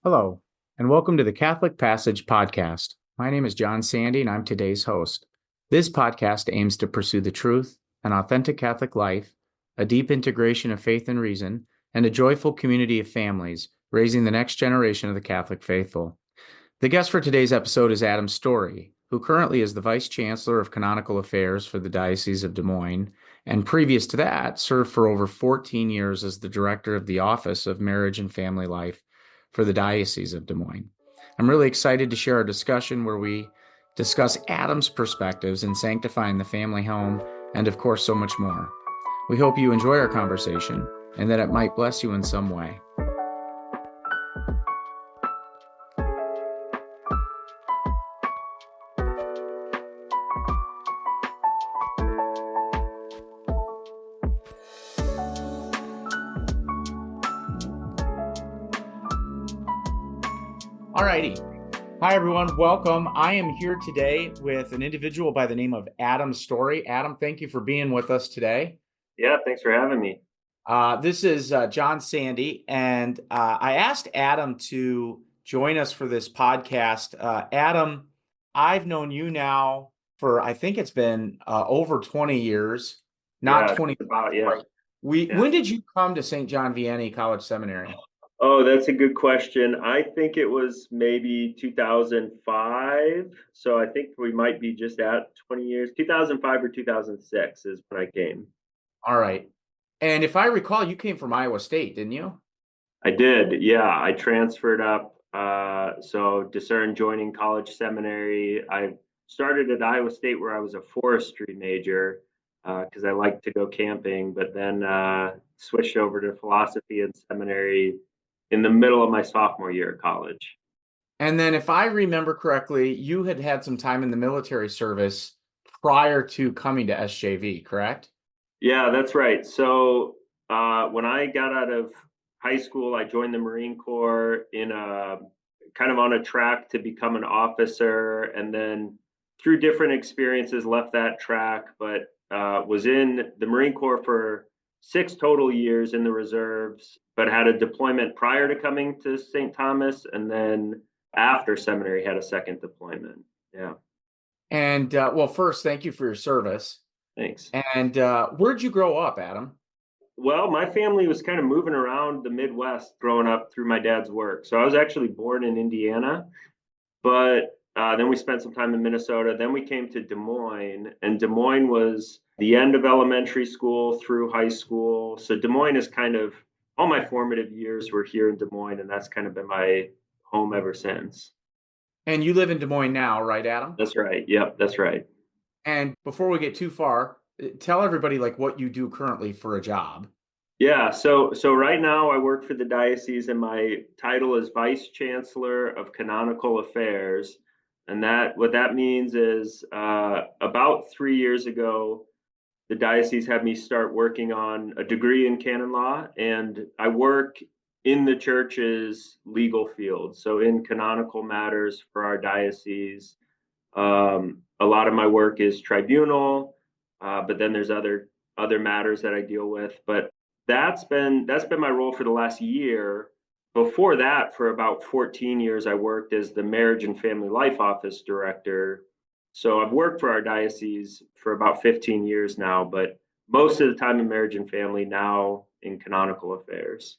Hello, and welcome to the Catholic Passage Podcast. My name is John Sandy, and I'm today's host. This podcast aims to pursue the truth, an authentic Catholic life, a deep integration of faith and reason, and a joyful community of families, raising the next generation of the Catholic faithful. The guest for today's episode is Adam Storey, who currently is the Vice-Chancellor of Canonical Affairs for the Diocese of Des Moines, and previous to that, served for over 14 years as the Director of the Office of Marriage and Family Life for the Diocese of Des Moines. I'm really excited to share our discussion where we discuss Adam's perspectives in sanctifying the family home and, of course, so much more. We hope you enjoy our conversation and that it might bless you in some way. All righty. Hi, everyone. Welcome. I am here today with an individual by the name of Adam Storey. Adam, thank you for being with us today. Yeah, thanks for having me. This is John Sandy, and I asked Adam to join us for this podcast. Adam, I've known you now for, I think it's been over 20 years, not Yeah, 20. about, yeah. When did you come to St. John Vianney College Seminary? Oh, that's a good question. I think it was maybe 2005. So I think we might be just at 20 years. 2005 or 2006 is when I came. All right. And if I recall, you came from Iowa State, didn't you? I did. Yeah, I transferred up. So discern joining college seminary. I started at Iowa State where I was a forestry major because I liked to go camping, but then switched over to philosophy and seminary in the middle of my sophomore year at college. And then, if I remember correctly, you had had some time in the military service prior to coming to SJV, correct? Yeah, that's right. So when I got out of high school, I joined the Marine Corps in a kind of on a track to become an officer, and then through different experiences left that track, but was in the Marine Corps for 6 total years in the reserves, but had a deployment prior to coming to St. Thomas, and then after seminary had a second deployment. Yeah. And well, first, thank you for your service. Thanks. And where'd you grow up, Adam? Well, my family was kind of moving around the Midwest growing up through my dad's work. So I was actually born in Indiana, but then we spent some time in Minnesota. Then we came to Des Moines, and Des Moines was the end of elementary school through high school. So Des Moines is kind of all my formative years were here in Des Moines, and that's kind of been my home ever since. And you live in Des Moines now, right, Adam? That's right. Yep, that's right. And before we get too far, tell everybody like what you do currently for a job. Yeah, so right now I work for the diocese, and my title is Vice-Chancellor of Canonical Affairs. And that what that means is about 3 years ago, the diocese had me start working on a degree in canon law, and I work in the church's legal field. So in canonical matters for our diocese, a lot of my work is tribunal, but then there's other matters that I deal with. But that's been my role for the last year. Before that, for about 14 years, I worked as the Marriage and Family Life Office Director. So I've worked for our diocese for about 15 years now, but most of the time in marriage and family, now in canonical affairs.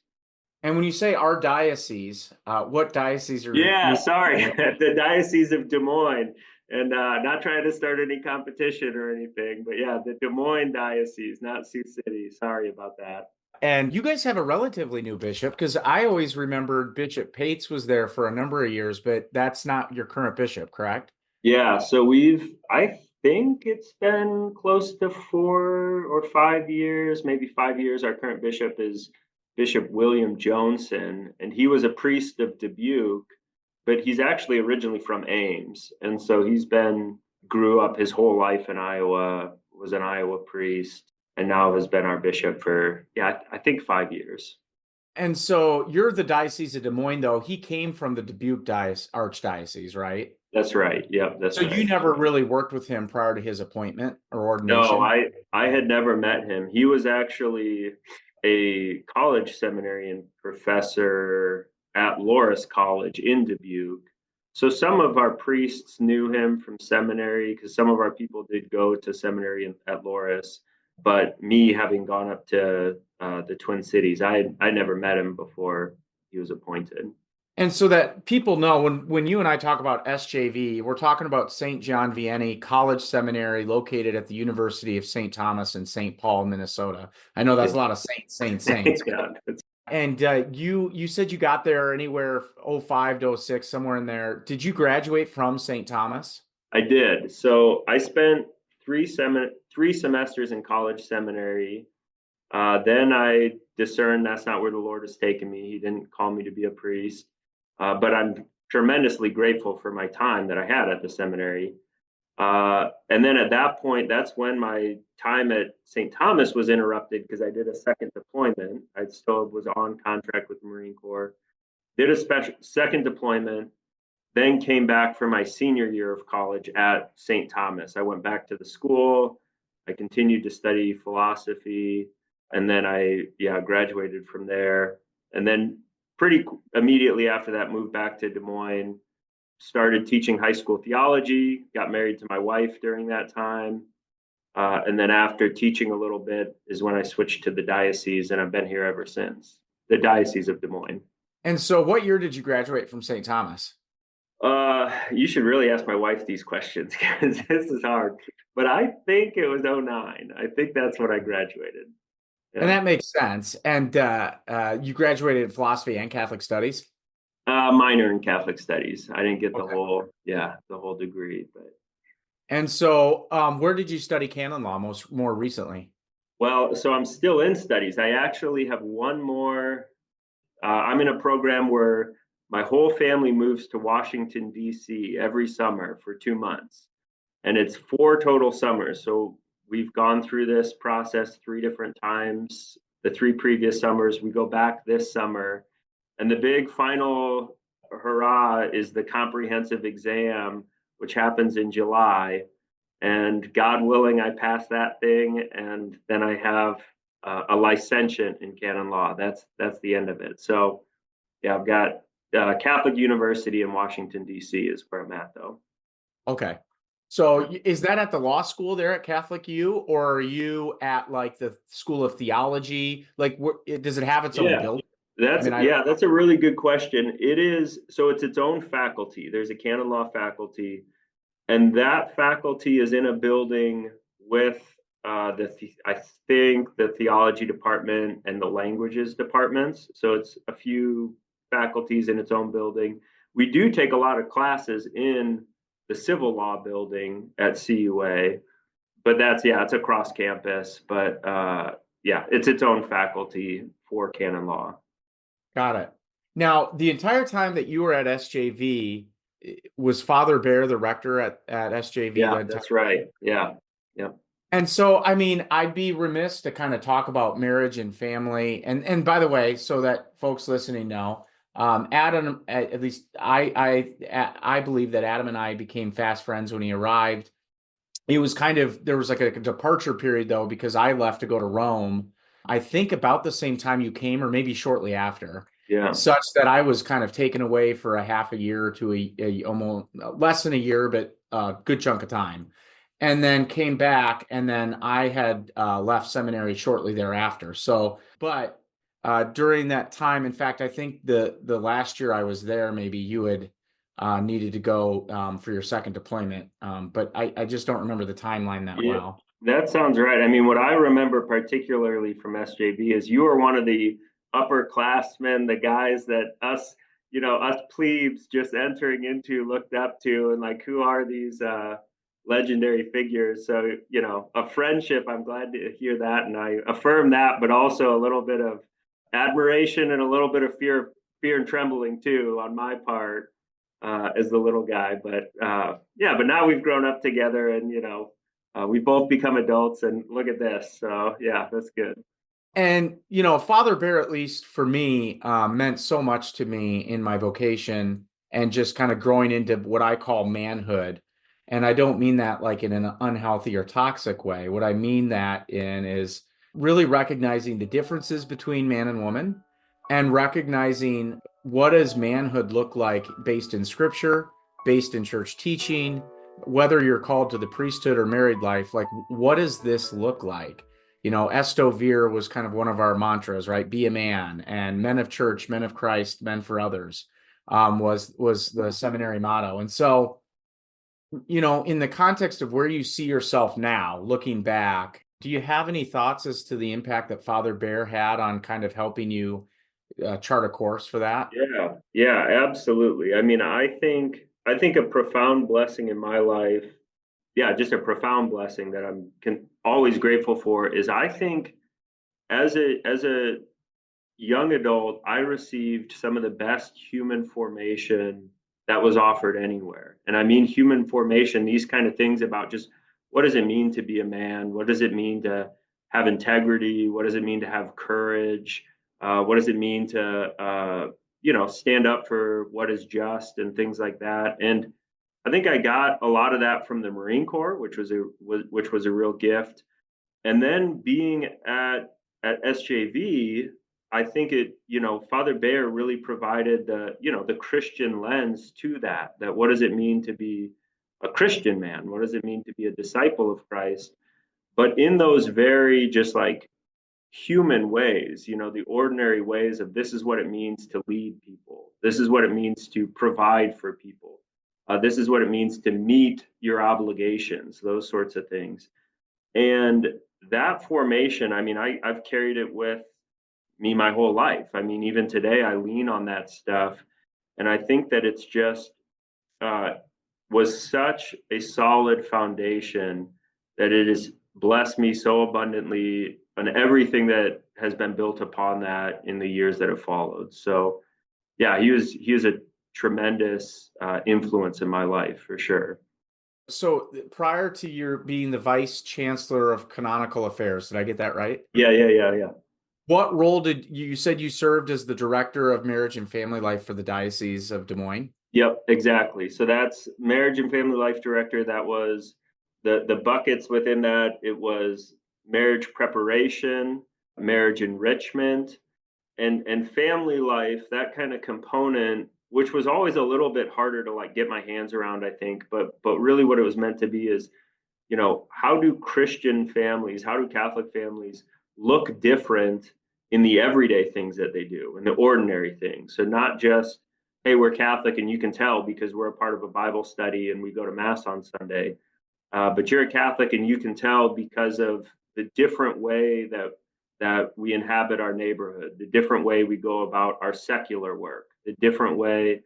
And when you say our diocese, what diocese are Yeah, you? sorry, the Diocese of Des Moines, and not trying to start any competition or anything, but yeah, the Des Moines Diocese, not Sioux City. Sorry about that. And you guys have a relatively new bishop, because I always remembered Bishop Pates was there for a number of years, but that's not your current bishop, correct? Yeah, so I think it's been close to 4 or 5 years, maybe 5 years. Our current bishop is Bishop William Johnson, and he was a priest of Dubuque, but he's actually originally from Ames. And so grew up his whole life in Iowa, was an Iowa priest, and now has been our bishop for, yeah, I think 5 years. And so you're the Diocese of Des Moines, though. He came from the Dubuque Archdiocese, right? That's right. Yep, that's So right. you never really worked with him prior to his appointment or ordination? No, I had never met him. He was actually a college seminarian professor at Loras College in Dubuque. So some of our priests knew him from seminary because some of our people did go to seminary at Loras. But me having gone up to the Twin Cities, I never met him before he was appointed. And so that people know, when you and I talk about SJV, we're talking about St. John Vianney College Seminary located at the University of St. Thomas in St. Paul, Minnesota. I know that's a lot of saints. Yeah, And you said you got there anywhere '05 to '06, somewhere in there. Did you graduate from St. Thomas? I did. So I spent three semesters in college seminary. Then I discerned that's not where the Lord has taken me. He didn't call me to be a priest. But I'm tremendously grateful for my time that I had at the seminary. And then at that point, that's when my time at St. Thomas was interrupted because I did a second deployment. I still was on contract with the Marine Corps, did a special second deployment, then came back for my senior year of college at St. Thomas. I went back to the school. I continued to study philosophy, and then I graduated from there. And then pretty immediately after that, moved back to Des Moines, started teaching high school theology, got married to my wife during that time. And then after teaching a little bit is when I switched to the diocese, and I've been here ever since, the Diocese of Des Moines. And so what year did you graduate from St. Thomas? You should really ask my wife these questions because this is hard. But I think it was '09. I think that's when I graduated. And that makes sense. And you graduated in philosophy and Catholic studies? Minor in Catholic studies. I didn't get the Okay. whole degree. But And so where did you study canon law more recently? well, so I'm still in studies. I actually have one more. I'm in a program where my whole family moves to Washington, D.C. every summer for 2 months. And it's 4 total summers. So we've gone through this process 3 different times. The 3 previous summers, we go back this summer. And the big final hurrah is the comprehensive exam, which happens in July. And God willing, I pass that thing, and then I have a licentiate in canon law. That's the end of it. So yeah, I've got Catholic University in Washington, D.C. is where I'm at, though. Okay. So is that at the law school there at Catholic U, or are you at like the School of Theology? Like, does it have its own Yeah, building? that's a really good question. It is, so it's its own faculty. There's a canon law faculty, and that faculty is in a building with I think the theology department and the languages departments. So it's a few faculties in its own building. We do take a lot of classes in the civil law building at CUA, but it's across campus. But it's its own faculty for canon law. Got it. Now, the entire time that you were at SJV, was Father Bear the rector at SJV? Yeah, that's right. Yeah. Yep. And so, I mean, I'd be remiss to kind of talk about marriage and family. And by the way, so that folks listening know, Adam, at least I believe that Adam and I became fast friends when he arrived. It was there was like a departure period though, because I left to go to Rome, I think about the same time you came, or maybe shortly after. Yeah. Such that I was kind of taken away for a half a year to a almost less than a year, but a good chunk of time. And then came back, and then I had left seminary shortly thereafter. So, but during that time, in fact, I think the last year I was there, maybe you had needed to go for your second deployment. But I just don't remember the timeline that well. That sounds right. I mean, what I remember particularly from SJV is you were one of the upperclassmen, the guys that us plebes just entering into looked up to, and like, who are these legendary figures? So, a friendship. I'm glad to hear that, and I affirm that, but also a little bit of admiration and a little bit of fear and trembling too on my part as the little guy. But but now we've grown up together, and we've both become adults, and look at this. So yeah, that's good. And, Father Bear, at least for me, meant so much to me in my vocation and just kind of growing into what I call manhood. And I don't mean that like in an unhealthy or toxic way. What I mean that in is really recognizing the differences between man and woman, and recognizing what does manhood look like based in scripture, based in church teaching, whether you're called to the priesthood or married life, like what does this look like? Esto Vir was kind of one of our mantras, right? Be a man, and men of church, men of Christ, men for others, was the seminary motto. And so, in the context of where you see yourself now, looking back, do you have any thoughts as to the impact that Father Bear had on kind of helping you chart a course for that? Yeah, absolutely. I mean, I think a profound blessing in my life, yeah, just a profound blessing that always grateful for is I think as a young adult, I received some of the best human formation that was offered anywhere. And I mean human formation, these kind of things about just what does it mean to be a man? What does it mean to have integrity? What does it mean to have courage? What does it mean to stand up for what is just and things like that? And I think I got a lot of that from the Marine Corps, which was a real gift. And then being at SJV, I think Father Bear really provided the Christian lens to that. That what does it mean to be a Christian man? What does it mean to be a disciple of Christ? But in those very just like human ways, the ordinary ways of this is what it means to lead people. This is what it means to provide for people. This is what it means to meet your obligations, those sorts of things. And that formation, I mean, I've carried it with me my whole life. I mean, even today, I lean on that stuff. And I think that it's just uh, was such a solid foundation that it has blessed me so abundantly and everything that has been built upon that in the years that have followed. So, yeah, he was a tremendous influence in my life for sure. So prior to your being the Vice-Chancellor of Canonical Affairs, did I get that right? Yeah. What role did you said you served as the Director of Marriage and Family Life for the Diocese of Des Moines? Yep, exactly. So that's marriage and family life director. That was the buckets within that. It was marriage preparation, marriage enrichment, and family life. That kind of component, which was always a little bit harder to like get my hands around, I think. But really, what it was meant to be is, how do Christian families, how do Catholic families look different in the everyday things that they do, in the ordinary things? So not just, hey, we're Catholic and you can tell because we're a part of a Bible study and we go to Mass on Sunday. But you're a Catholic and you can tell because of the different way that we inhabit our neighborhood, the different way we go about our secular work, the different way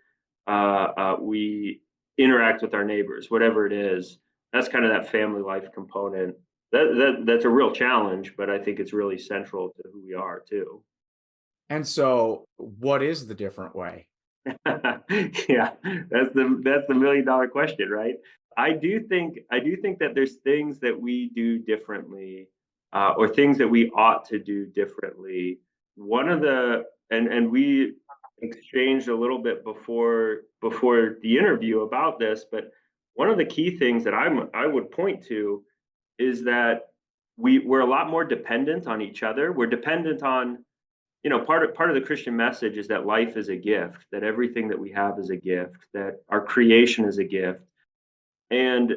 we interact with our neighbors, whatever it is. That's kind of that family life component. That's a real challenge, but I think it's really central to who we are too. And so, what is the different way? Yeah, that's the $1 million question, right? I do think that there's things that we do differently, or things that we ought to do differently. One of the and we exchanged a little bit before the interview about this, but one of the key things that I would point to is that we're a lot more dependent on each other. We're dependent on part of the Christian message is that life is a gift, that everything that we have is a gift, that our creation is a gift. And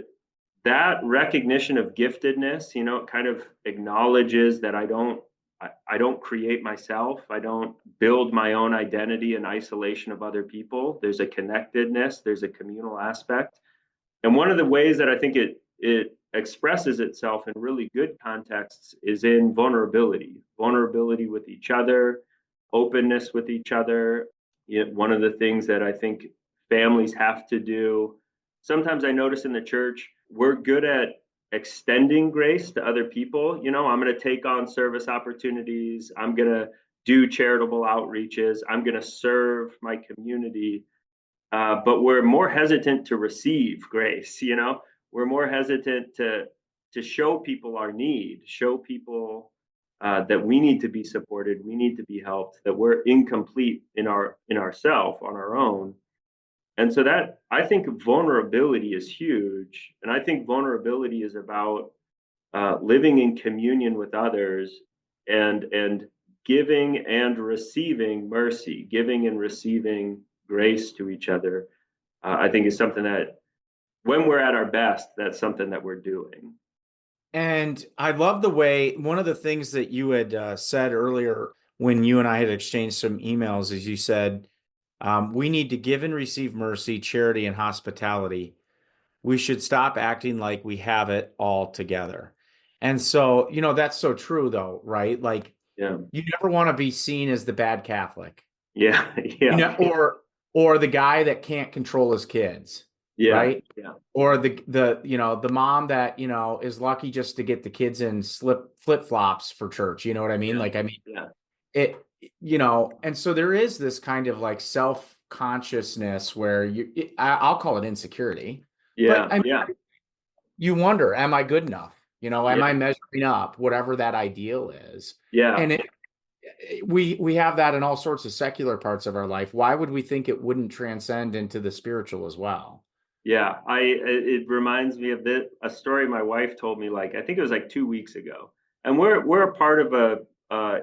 that recognition of giftedness, it kind of acknowledges that I don't create myself. I don't build my own identity in isolation of other people. There's a connectedness, there's a communal aspect. And one of the ways that I think it expresses itself in really good contexts is in vulnerability with each other, openness with each other. One of the things that I think families have to do. Sometimes I notice in the church, we're good at extending grace to other people. I'm going to take on service opportunities. I'm going to do charitable outreaches. I'm going to serve my community, but we're more hesitant to receive grace. We're more hesitant to show people our need, show people that we need to be supported, we need to be helped, that we're incomplete in ourself on our own. And so that I think vulnerability is huge, and I think vulnerability is about living in communion with others and giving and receiving mercy, giving and receiving grace to each other, I think is something that when we're at our best, that's something that we're doing. And I love the way one of the things that you had said earlier when you and I had exchanged some emails is you said, we need to give and receive mercy, charity, and hospitality. We should stop acting like we have it all together. And so, that's so true though, right? Like Yeah. you never want to be seen as the bad Catholic, Yeah. Yeah. or the guy that can't control his kids, Yeah. right? Yeah. Or the mom that, is lucky just to get the kids in flip-flops for church. You know what I mean? Yeah. Like, I mean, Yeah. it, and so there is this kind of like self-consciousness where I'll call it insecurity, but Yeah. I mean, Yeah. you wonder, am I good enough? Am I Yeah. measuring up, whatever that ideal is? Yeah. And we have that in all sorts of secular parts of our life. Why would we think it wouldn't transcend into the spiritual as well? Yeah, it reminds me of a story my wife told me, like I think it was like 2 weeks ago. And we're a part of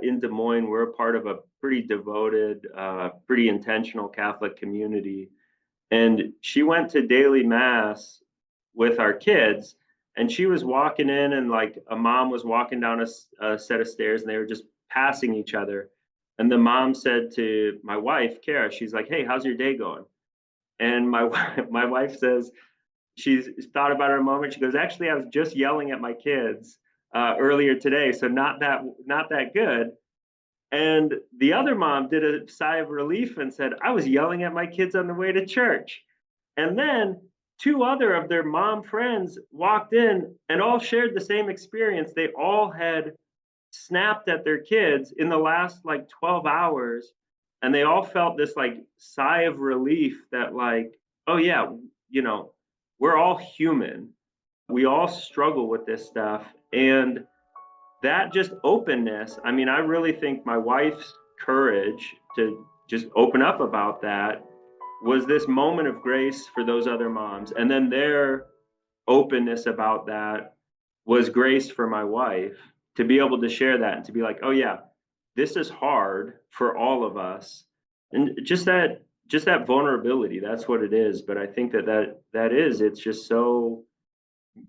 in Des Moines, we're a part of a pretty devoted, pretty intentional Catholic community. And she went to daily mass with our kids, and she was walking in, and like a mom was walking down a set of stairs, and they were just passing each other. And the mom said to my wife, Kara, she's like, "Hey, how's your day going?" And my wife says she's thought about it a moment. She goes, "Actually, I was just yelling at my kids earlier today, so not that good." And the other mom did a sigh of relief and said, "I was yelling at my kids on the way to church." And then two other of their mom friends walked in and all shared the same experience. They all had snapped at their kids in the last like 12 hours, and they all felt this like sigh of relief that like, oh yeah, you know, we're all human, we all struggle with this stuff. And that just openness, I mean, I really think my wife's courage to just open up about that was this moment of grace for those other moms, and then their openness about that was grace for my wife to be able to share that and to be like, oh yeah, this is hard for all of us. And just that vulnerability, that's what it is. But I think that is, it's just so,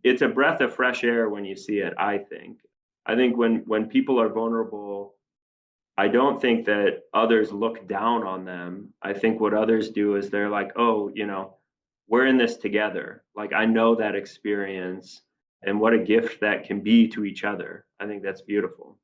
it's a breath of fresh air when you see it. I think when people are vulnerable, I don't think that others look down on them. I think what others do is they're like, oh, we're in this together. Like, I know that experience, and what a gift that can be to each other. I think that's beautiful.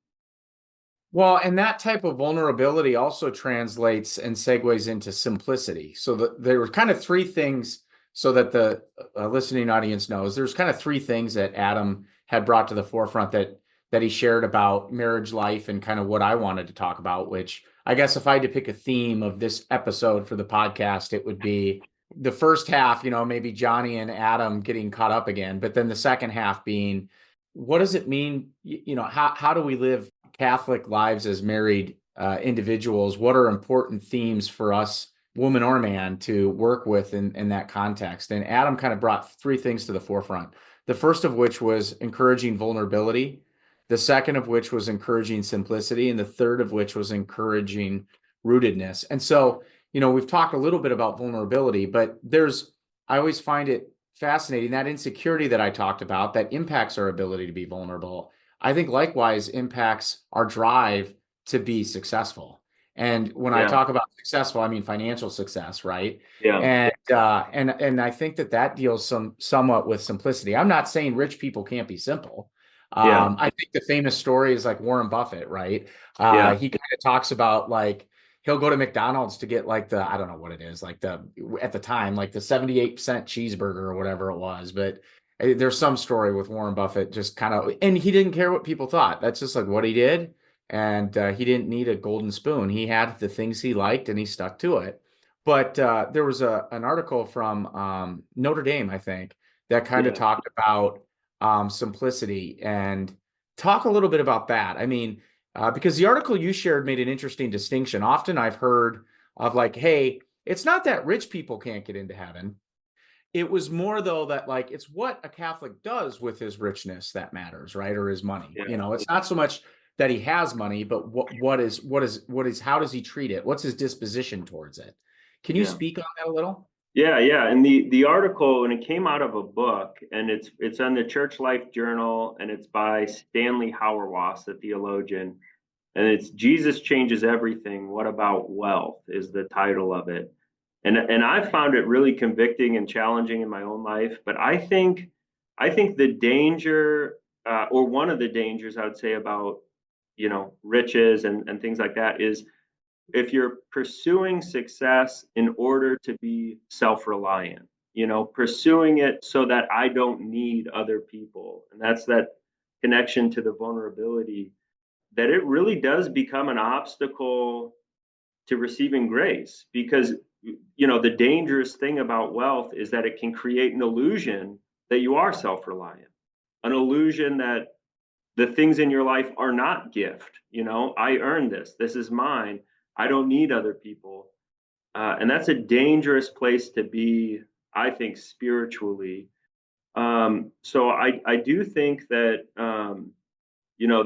Well, and that type of vulnerability also translates and segues into simplicity. So there were kind of three things, so that the listening audience knows, there's kind of three things that Adam had brought to the forefront that he shared about marriage life and kind of what I wanted to talk about, which I guess if I had to pick a theme of this episode for the podcast, it would be the first half, maybe Johnny and Adam getting caught up again, but then the second half being, what does it mean? How do we live Catholic lives as married individuals? What are important themes for us, woman or man, to work with in that context? And Adam kind of brought three things to the forefront. The first of which was encouraging vulnerability. The second of which was encouraging simplicity. And the third of which was encouraging rootedness. And so, we've talked a little bit about vulnerability, but I always find it fascinating, that insecurity that I talked about that impacts our ability to be vulnerable, I think likewise impacts our drive to be successful. And when I Yeah, talk about successful, I mean financial success, right? yeah, And I think that deals somewhat with simplicity. I'm not saying rich people can't be simple. yeah, I think the famous story is like Warren Buffett, right? yeah, He kind of talks about like he'll go to McDonald's to get like I don't know what it is, like at the time, like the 78-cent cheeseburger or whatever it was. But there's some story with Warren Buffett just kind of, and he didn't care what people thought. That's just like what he did. And he didn't need a golden spoon. He had the things he liked and he stuck to it. But there was an article from Notre Dame, I think, that kind of yeah, talked about simplicity, and talk a little bit about that. I mean, because the article you shared made an interesting distinction. Often I've heard of like, hey, it's not that rich people can't get into heaven. It was more though that like it's what a Catholic does with his richness that matters, right? Or his money. yeah, It's not so much that he has money, but how does he treat it? What's his disposition towards it? Can you Yeah. speak on that a little? Yeah. And the article, and it came out of a book, and it's on the Church Life Journal, and it's by Stanley Hauerwas, a theologian. And it's Jesus Changes Everything. What About Wealth is the title of it. And I found it really convicting and challenging in my own life. But I think the danger, or one of the dangers I would say about, riches and things like that, is if you're pursuing success in order to be self-reliant, pursuing it so that I don't need other people. And that's that connection to the vulnerability, that it really does become an obstacle to receiving grace. Because the dangerous thing about wealth is that it can create an illusion that you are self-reliant, an illusion that the things in your life are not gift. I earned this is mine, I don't need other people. And that's a dangerous place to be, I think, spiritually. So I do think that,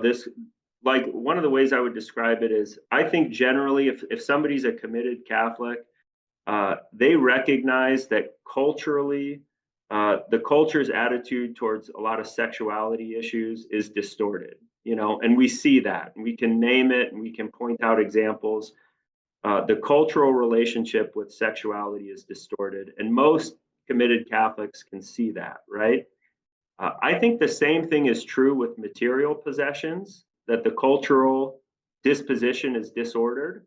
this, like, one of the ways I would describe it is, I think generally, if somebody's a committed Catholic, they recognize that culturally, the culture's attitude towards a lot of sexuality issues is distorted, and we see that, and we can name it, and we can point out examples. The cultural relationship with sexuality is distorted, and most committed Catholics can see that, right? I think the same thing is true with material possessions, that the cultural disposition is disordered.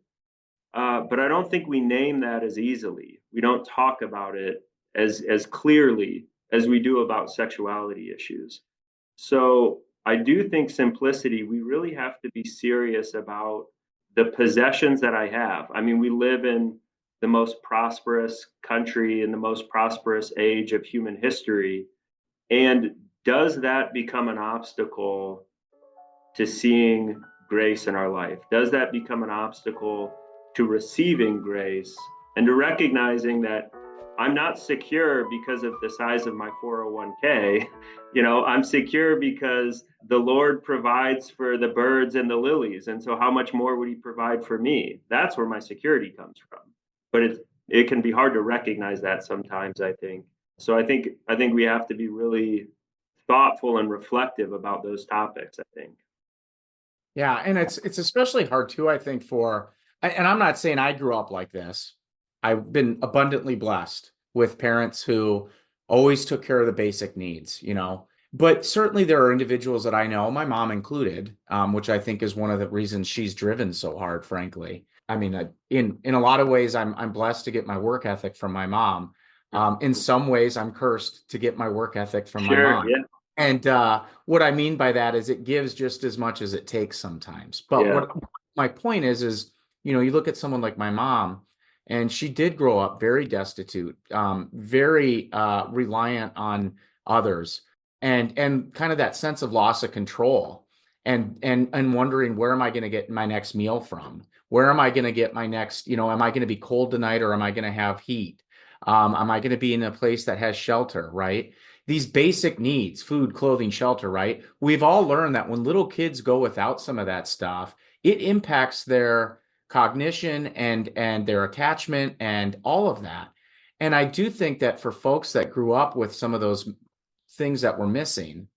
But I don't think we name that as easily. We don't talk about it as clearly as we do about sexuality issues. So I do think simplicity, we really have to be serious about the possessions that I have. I mean, we live in the most prosperous country in the most prosperous age of human history. And does that become an obstacle to seeing grace in our life? Does that become an obstacle to receiving grace and to recognizing that I'm not secure because of the size of my 401k? I'm secure because the Lord provides for the birds and the lilies. And so how much more would he provide for me? That's where my security comes from. But it can be hard to recognize that sometimes, I think. So I think we have to be really thoughtful and reflective about those topics, I think. Yeah, and it's especially hard too, I think, and I'm not saying I grew up like this. I've been abundantly blessed with parents who always took care of the basic needs. But certainly there are individuals that I know, my mom included, which I think is one of the reasons she's driven so hard, frankly. I mean, in a lot of ways, I'm blessed to get my work ethic from my mom. In some ways, I'm cursed to get my work ethic from my Sure. mom. Yeah. And what I mean by that is it gives just as much as it takes sometimes. But Yeah. what my point is, you look at someone like my mom, and she did grow up very destitute, very reliant on others, and kind of that sense of loss of control, and wondering, where am I going to get my next meal from? Where am I going to get my next, am I going to be cold tonight, or am I going to have heat? Am I going to be in a place that has shelter, right? These basic needs, food, clothing, shelter, right? We've all learned that when little kids go without some of that stuff, it impacts their cognition and their attachment and all of that. And I do think that for folks that grew up with some of those things that were missing,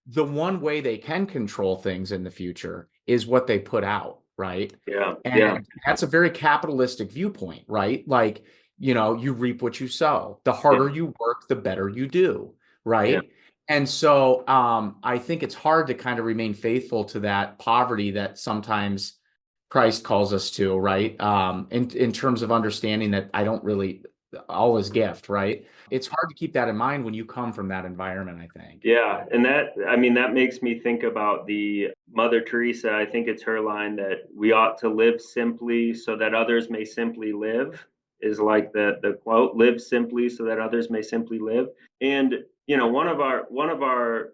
the one way they can control things in the future is what they put out, right? Yeah. Yeah. And that's a very capitalistic viewpoint, right? Like, you reap what you sow. The Yeah. harder you work, the better you do, Yeah. right? And so I think it's hard to kind of remain faithful to that poverty that sometimes Christ calls us to, right? In terms of understanding that I don't really all is gift, right? It's hard to keep that in mind when you come from that environment, I think. Yeah. And that makes me think about the Mother Teresa. I think it's her line that we ought to live simply so that others may simply live, is like the quote, live simply so that others may simply live. And, one of our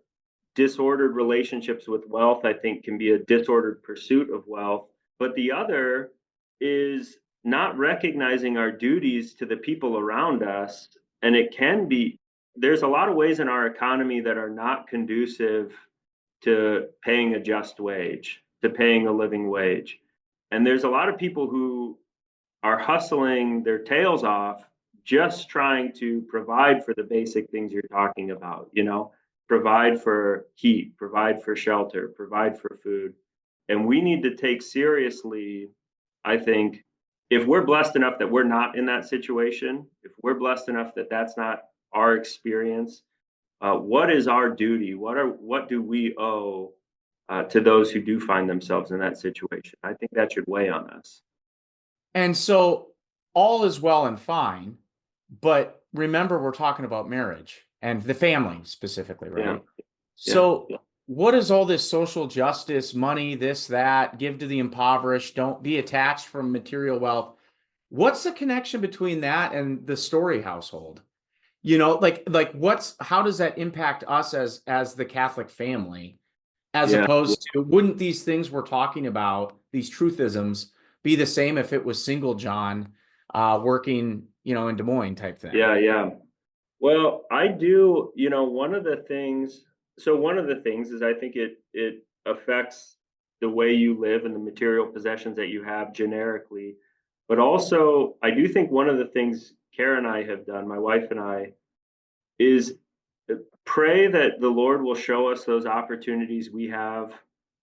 disordered relationships with wealth, I think, can be a disordered pursuit of wealth. But the other is not recognizing our duties to the people around us. And there's a lot of ways in our economy that are not conducive to paying a just wage. to paying a living wage. And there's a lot of people who are hustling their tails off just trying to provide for the basic things you're talking about, provide for heat, provide for shelter, provide for food. And we need to take seriously, I think, if we're blessed enough that we're not in that situation, if we're blessed enough that that's not our experience, what is our duty? What do we owe to those who do find themselves in that situation? I think that should weigh on us. And so all is well and fine, but remember, we're talking about marriage and the family specifically, right? Yeah. So Yeah. what is all this social justice, money, this, that, give to the impoverished, don't be attached from material wealth? What's the connection between that and the Storey household? How does that impact us as the Catholic family, as Yeah. opposed to, wouldn't these things we're talking about, these truthisms, be the same if it was single John working, in Des Moines type thing? Yeah. Well, I do, one of the things is I think it affects the way you live and the material possessions that you have generically. But also, I do think one of the things Kara and I have done, my wife and I, is pray that the Lord will show us those opportunities we have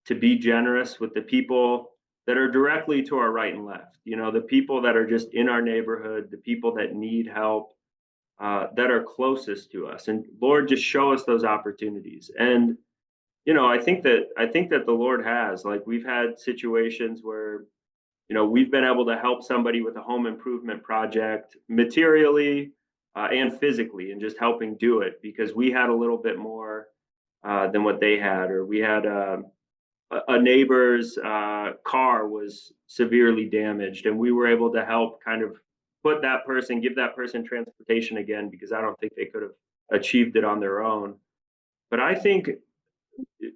to be generous with the people that are directly to our right and left. The people that are just in our neighborhood, the people that need help, that are closest to us. And Lord, just show us those opportunities. And I think that the Lord has, like, we've had situations where we've been able to help somebody with a home improvement project materially and physically, and just helping do it because we had a little bit more than what they had, or we had a neighbor's car was severely damaged, and we were able to help kind of give that person transportation again, because I don't think they could have achieved it on their own. But I think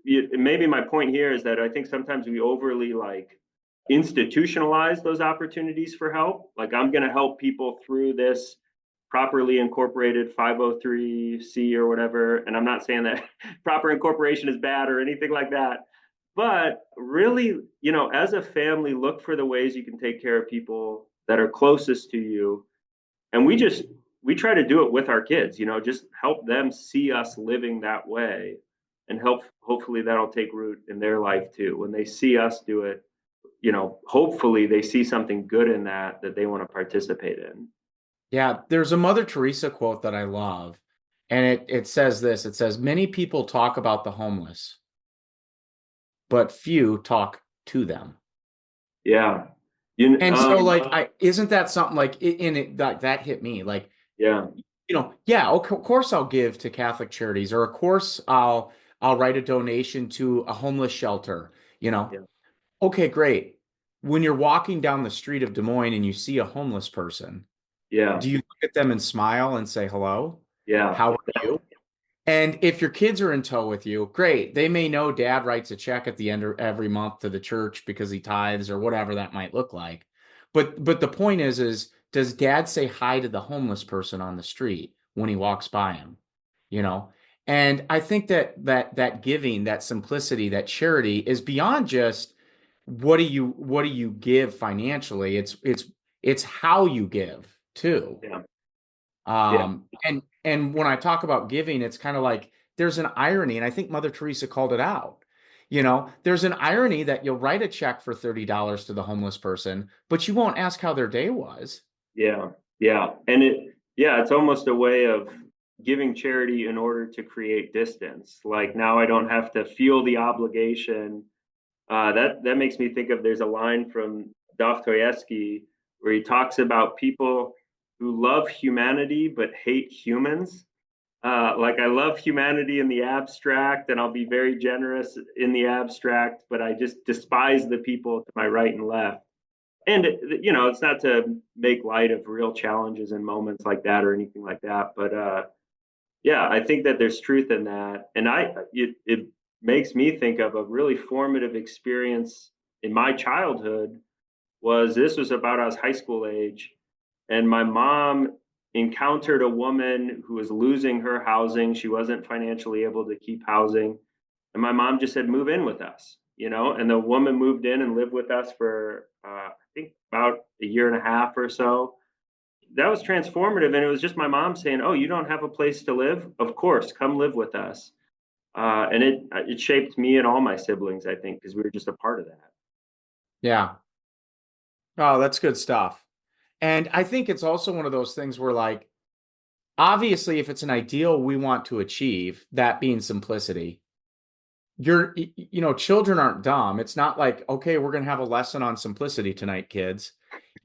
maybe my point here is that I think sometimes we overly institutionalize those opportunities for help. Like, I'm going to help people through this properly incorporated 503c or whatever. And I'm not saying that proper incorporation is bad or anything like that. But really, as a family, look for the ways you can take care of people that are closest to you. And we try to do it with our kids, just help them see us living that way, and hopefully that'll take root in their life too. When they see us do it, hopefully they see something good in that they want to participate in. Yeah, there's a Mother Teresa quote that I love, and it says this. It says, many people talk about the homeless, but few talk to them. Yeah. And so isn't that something that hit me? Yeah. Of course I'll give to Catholic charities, or of course I'll write a donation to a homeless shelter, Yeah. Okay, great. When you're walking down the street of Des Moines and you see a homeless person, Yeah. do you look at them and smile and say, hello? Yeah. How are you? And if your kids are in tow with you, great. They may know dad writes a check at the end of every month to the church because he tithes or whatever that might look like. But the point is does dad say hi to the homeless person on the street when he walks by him? And I think that giving, that simplicity, that charity is beyond just what do you give financially? It's how you give too. Yeah. And when I talk about giving, it's kind of like there's an irony, and I think Mother Teresa called it out. There's an irony that you'll write a check for $30 to the homeless person, but you won't ask how their day was. Yeah. Yeah. And it's almost a way of giving charity in order to create distance. Like, now I don't have to feel the obligation. That makes me think of, there's a line from Dostoevsky where he talks about people who love humanity but hate humans. I love humanity in the abstract, and I'll be very generous in the abstract, but I just despise the people to my right and left. And it's not to make light of real challenges and moments like that or anything like that, but I think that there's truth in that. And it makes me think of a really formative experience in my childhood. This was about, I was high school age, and my mom encountered a woman who was losing her housing. She wasn't financially able to keep housing. And my mom just said, move in with us. and the woman moved in and lived with us for, I think about a year and a half or so. That was transformative. And it was just my mom saying, "Oh, you don't have a place to live? Of course, come live with us." And it shaped me and all my siblings, I think, because we were just a part of that. Yeah. Oh, that's good stuff. And I think it's also one of those things where, like, obviously, if it's an ideal we want to achieve, that being simplicity, children aren't dumb. It's not like, okay, we're going to have a lesson on simplicity tonight, kids.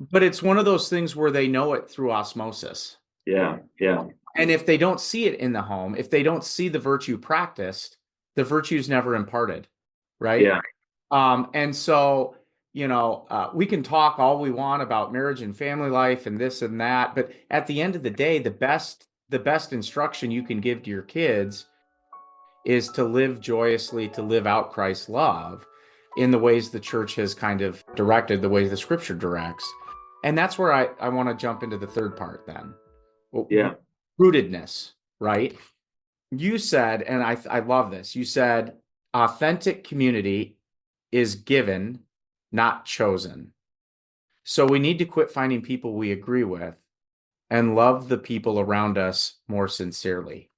But it's one of those things where they know it through osmosis. Yeah, yeah, And if they don't see it in the home, if they don't see the virtue practiced, the virtue's never imparted, right? yeah, And so, we can talk all we want about marriage and family life and this and that, but at the end of the day, the best instruction you can give to your kids is to live joyously, to live out Christ's love in the ways the church has kind of directed, the ways the scripture directs. And that's where I want to jump into the third part then. yeah, Rootedness, right? You said, and I love this, you said authentic community is given, not chosen. So we need to quit finding people we agree with and love the people around us more sincerely.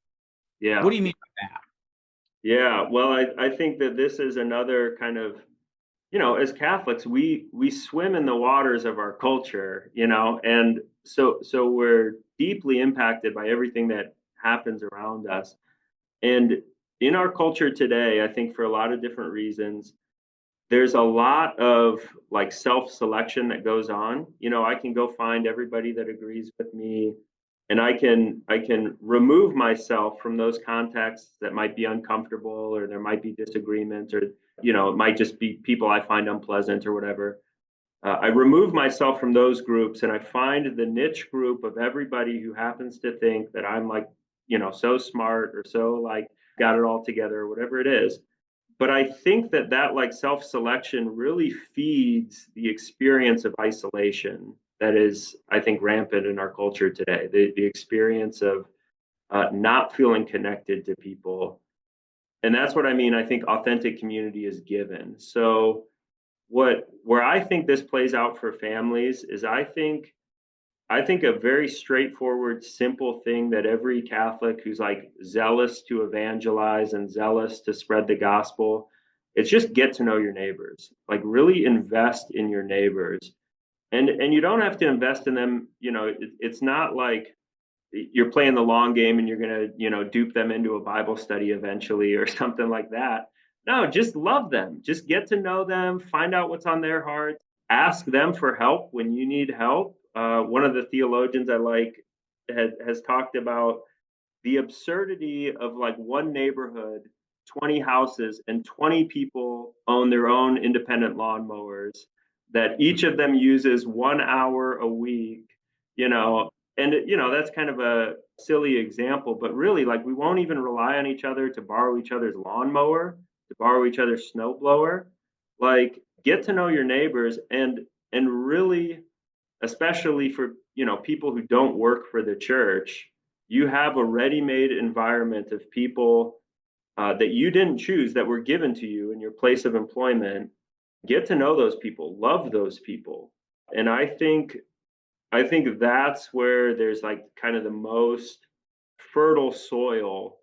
What yeah. do you mean by that? Yeah, well, I think that this is another kind of, as Catholics, we swim in the waters of our culture, and so we're deeply impacted by everything that happens around us. And in our culture today, I think for a lot of different reasons, there's a lot of like self-selection that goes on. I can go find everybody that agrees with me, and I can remove myself from those contexts that might be uncomfortable, or there might be disagreements, or it might just be people I find unpleasant or whatever. I remove myself from those groups, and I find the niche group of everybody who happens to think that I'm like, so smart, or so like got it all together, or whatever it is. But I think that like self-selection really feeds the experience of isolation that is, I think, rampant in our culture today. The experience of not feeling connected to people. And that's what I mean. I think authentic community is given. So where I think this plays out for families is, I think a very straightforward, simple thing that every Catholic who's like zealous to evangelize and zealous to spread the gospel, it's just get to know your neighbors. Like really invest in your neighbors. And you don't have to invest in them, it's not like you're playing the long game and you're going to, dupe them into a Bible study eventually or something like that. No, just love them. Just get to know them, find out what's on their heart, ask them for help when you need help. One of the theologians I like has talked about the absurdity of like one neighborhood, 20 houses, and 20 people own their own independent lawnmowers that each of them uses 1 hour a week, you know, and that's kind of a silly example, but really like we won't even rely on each other to borrow each other's lawnmower, to borrow each other's snowblower. Like get to know your neighbors, and really, especially for people who don't work for the church, you have a ready-made environment of people that you didn't choose, that were given to you in your place of employment. Get to know those people, love those people. And I think that's where there's like kind of the most fertile soil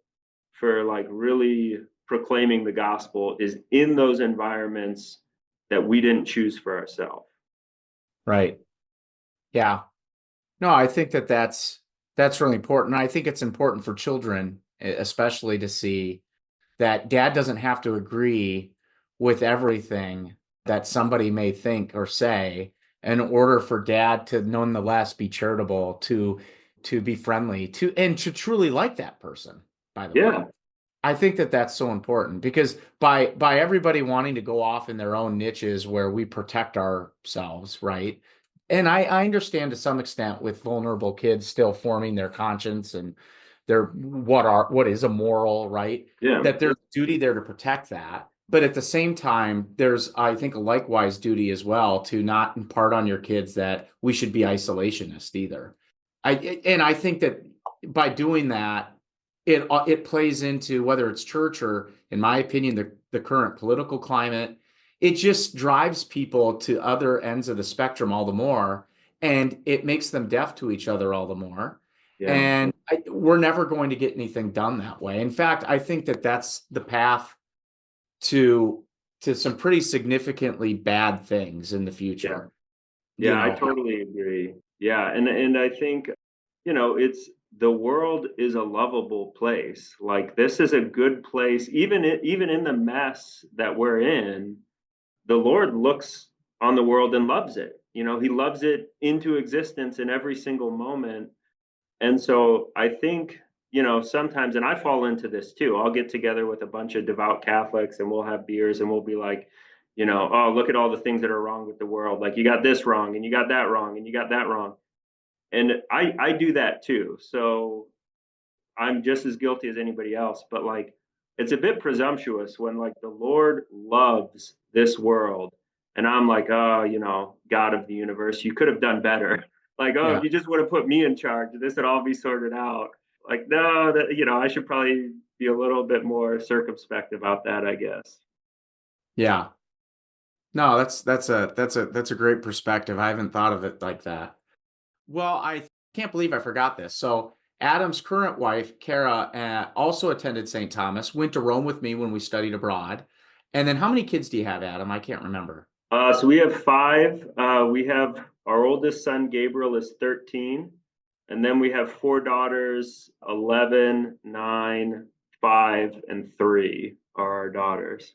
for like really proclaiming the gospel, is in those environments that we didn't choose for ourselves. Right. Yeah. No, I think that's really important. I think it's important for children, especially to see that dad doesn't have to agree with everything that somebody may think or say in order for dad to nonetheless be charitable, to be friendly, and to truly like that person, by the way. Yeah, I think that that's so important because by everybody wanting to go off in their own niches where we protect ourselves, right? And I understand to some extent with vulnerable kids still forming their conscience and their what is a moral, right? yeah, That there's duty there to protect that. But at the same time, there's, I think, a likewise duty as well to not impart on your kids that we should be isolationist either. I think that by doing that, it plays into whether it's church or, in my opinion, the current political climate. it just drives people to other ends of the spectrum all the more, and it makes them deaf to each other all the more. Yeah. And we're never going to get anything done that way. In fact, I think that that's the path to some pretty significantly bad things in the future. Yeah, I totally agree. Yeah, and I think, it's the world is a lovable place. Like this is a good place, even in the mess that we're in. The Lord looks on the world and loves it. He loves it into existence in every single moment. And so I think, sometimes, and I fall into this too, I'll get together with a bunch of devout Catholics and we'll have beers and we'll be like, oh, look at all the things that are wrong with the world. Like you got this wrong and you got that wrong and you got that wrong. And I do that too. So I'm just as guilty as anybody else. But like, it's a bit presumptuous when like the Lord loves this world. And I'm like, oh, God of the universe, you could have done better. Like, oh, Yeah. if you just would have put me in charge, this would all be sorted out. Like, no, that, I should probably be a little bit more circumspect about that, I guess. Yeah. No, that's a great perspective. I haven't thought of it like that. Well, I can't believe I forgot this. So Adam's current wife, Kara, also attended St. Thomas, went to Rome with me when we studied abroad. And then how many kids do you have, Adam? I can't remember. So we have five. We have our oldest son, Gabriel, is 13. And then we have four daughters, 11, 9, 5, and 3 are our daughters.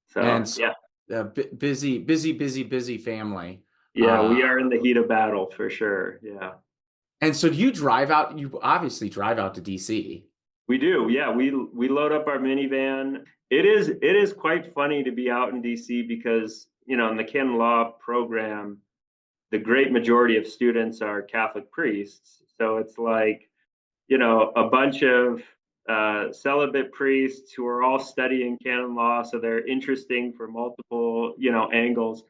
So, And so, yeah. busy family. Yeah, we are in the heat of battle for sure. Yeah. And so do you drive out? You obviously drive out to DC. We do. Yeah, we load up our minivan. It is quite funny to be out in DC because, in the canon law program, the great majority of students are Catholic priests. So it's like, a bunch of celibate priests who are all studying canon law. So they're interesting for multiple, angles.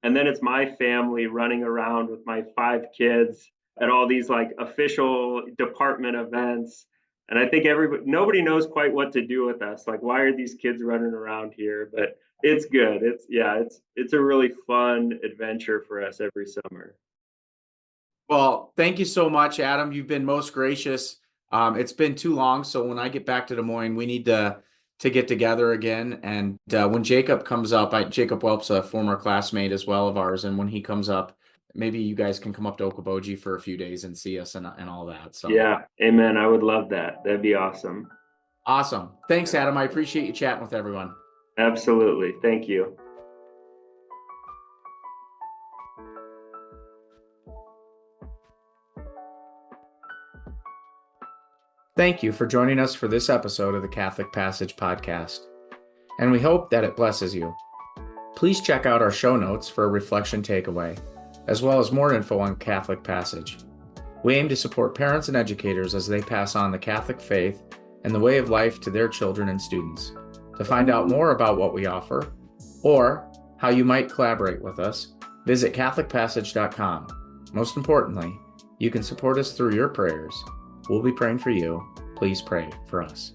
And then it's my family running around with my 5 kids at all these like official department events. And I think nobody knows quite what to do with us. Like, why are these kids running around here? But it's good. It's a really fun adventure for us every summer. Well, thank you so much, Adam. You've been most gracious. It's been too long, so when I get back to Des Moines, we need to get together again. And when Jacob comes up, Jacob Welp's a former classmate as well of ours, and when he comes up, maybe you guys can come up to Okoboji for a few days and see us and all that. So yeah, amen. I would love that. That'd be awesome. Awesome. Thanks, Adam. I appreciate you chatting with everyone. Absolutely. Thank you. Thank you for joining us for this episode of the Catholic Passage podcast, and we hope that it blesses you. Please check out our show notes for a reflection takeaway, as well as more info on Catholic Passage. We aim to support parents and educators as they pass on the Catholic faith and the way of life to their children and students. To find out more about what we offer, or how you might collaborate with us, visit CatholicPassage.com. Most importantly, you can support us through your prayers. We'll be praying for you. Please pray for us.